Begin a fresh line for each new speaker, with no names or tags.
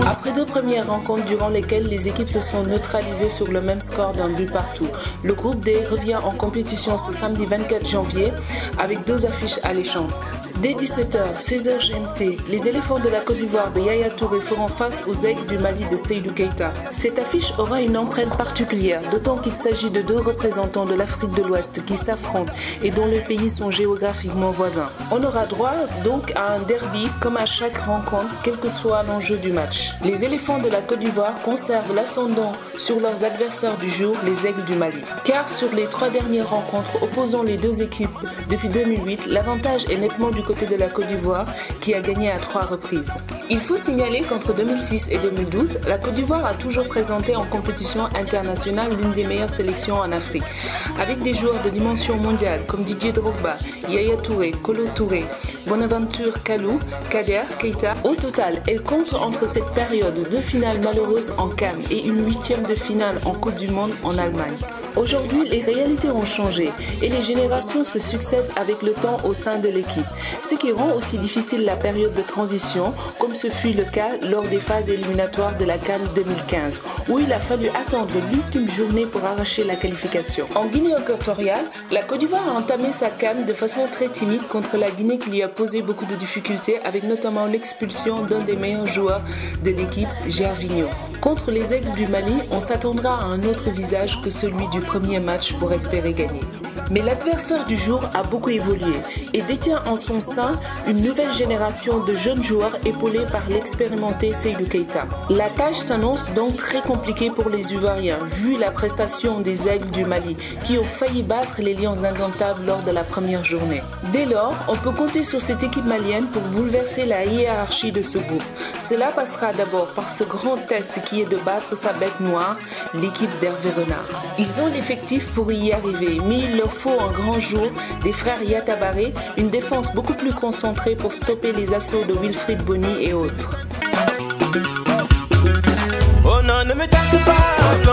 Après deux premières rencontres durant lesquelles les équipes se sont neutralisées sur le même score d'un but partout, le groupe D revient en compétition ce samedi 24 janvier avec deux affiches alléchantes. Dès 17h, 16h GMT, les éléphants de la Côte d'Ivoire de Yaya Touré feront face aux aigles du Mali de Seydou Keita. Cette affiche aura une empreinte particulière, d'autant qu'il s'agit de deux représentants de l'Afrique de l'Ouest qui s'affrontent et dont les pays sont géographiquement voisins. On aura droit donc à un derby comme à chaque rencontre, quel que soit l'enjeu du match. Les éléphants de la Côte d'Ivoire conservent l'ascendant sur leurs adversaires du jour, les aigles du Mali. Car sur les trois dernières rencontres opposant les deux équipes depuis 2008, l'avantage est nettement du côté de la Côte d'Ivoire qui a gagné à 3 reprises. Il faut signaler qu'entre 2006 et 2012, la Côte d'Ivoire a toujours présenté en compétition internationale l'une des meilleures sélections en Afrique, avec des joueurs de dimension mondiale comme Didier Drogba, Yaya Touré, Kolo Touré, Bonaventure Kalou, Kader Keita. Au total, elle compte entre cette période 2 finales malheureuses en CAN et une 8e de finale en Coupe du Monde en Allemagne. Aujourd'hui, les réalités ont changé et les générations se succèdent avec le temps au sein de l'équipe, ce qui rend aussi difficile la période de transition, comme ce fut le cas lors des phases éliminatoires de la CAN 2015, où il a fallu attendre l'ultime journée pour arracher la qualification. En Guinée équatoriale, la Côte d'Ivoire a entamé sa CAN de façon très timide contre la Guinée qui lui a posé beaucoup de difficultés, avec notamment l'expulsion d'un des meilleurs joueurs de l'équipe, Gervinho. Contre les aigles du Mali, on s'attendra à un autre visage que celui du premier match pour espérer gagner. Mais l'adversaire du jour a beaucoup évolué et détient en son sein une nouvelle génération de jeunes joueurs épaulés par l'expérimenté Seydou Keita. La tâche s'annonce donc très compliquée pour les Ivoiriens, vu la prestation des aigles du Mali, qui ont failli battre les Lions indomptables lors de la première journée. Dès lors, on peut compter sur cette équipe malienne pour bouleverser la hiérarchie de ce groupe. Cela passera d'abord par ce grand test qui est de battre sa bête noire, l'équipe d'Hervé Renard. Ils ont l'effectif pour y arriver, mais il leur faut un grand jour des frères Yatabaré, une défense beaucoup plus concentrée pour stopper les assauts de Wilfried Bony et autres.
Oh non, ne me tape pas.